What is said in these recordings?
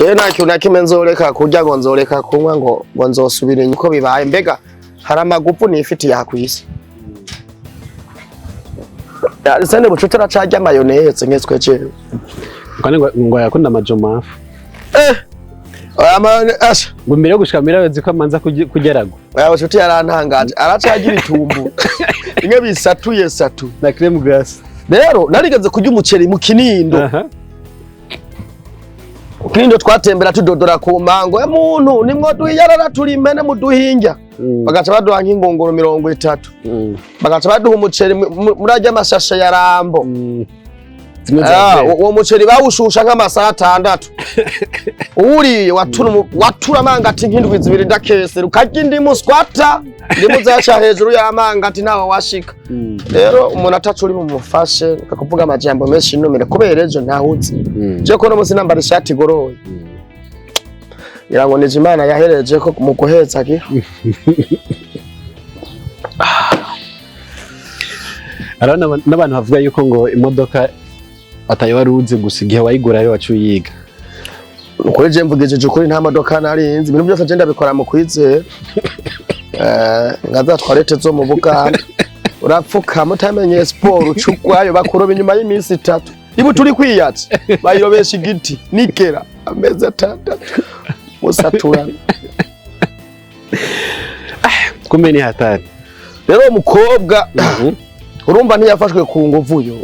nta kintu na kimwe nzoreka kurya ngo nzoreka kunywa ngo nzosubira inyuma uko bibaye mbega hari amagupu nifitiye aha kw'isi sende bucuti aracarya mayoneze nketswe jewe ngo yakunda amajomafu ngo mbere yo gushika mirabazi ko amanza kugerago bucuti yarantangaje aracagira itumbu imwe bisatuye satu na crème glace rero narigeze kurya umuceri mu Kinindo Kinindo twatembera tudodora ku mango ya muntu nimwo duhiyarara turi impene mu duhinja bagaca baduha nk'ingongoro 30 bagaca baduha umuceri murajya amashashe ya Rambo uwo muceri bawushusha nk'amasaha 6 uriye watura mangati nk'indwi zibiri ndakese ukarya indimu squatter indimu zaca hejuru y'amangati nawe washika rero umuntu atacuri mu mufashe akakuvuga amajambo menshi numire kubera ejo ntahutse je ko no musi nambara ishati goroye irango nije Imana yahereje ko mu guheza ki arana n'abantu bavuga yuko ngo imodoka atayo waruze gusa igihe wayigurayo wacuyiga ukuri je mvugejeje ukuri nta modoka narinzi ibintu byose je ndabikora mu kwizera ngaza twarete zo mu Buganda urapfuka mutamenye sport ucukwayo bakuroba inyuma y'iminsi 3 ibu turi kwiyatse bayirobesha igiti nikera ameza 6 musatura kumeni hatari rero umukobwa urumva ntiyafashwe ku nguvu yo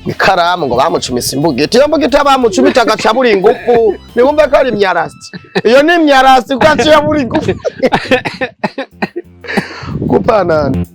ikaramu ngo bamucumisa imbugiti iyo mbugiti bamucumita agaca buri ingufu niwumva ko ari imyarasi iyo ni imyarasi ko aciye buri ingufu kupanana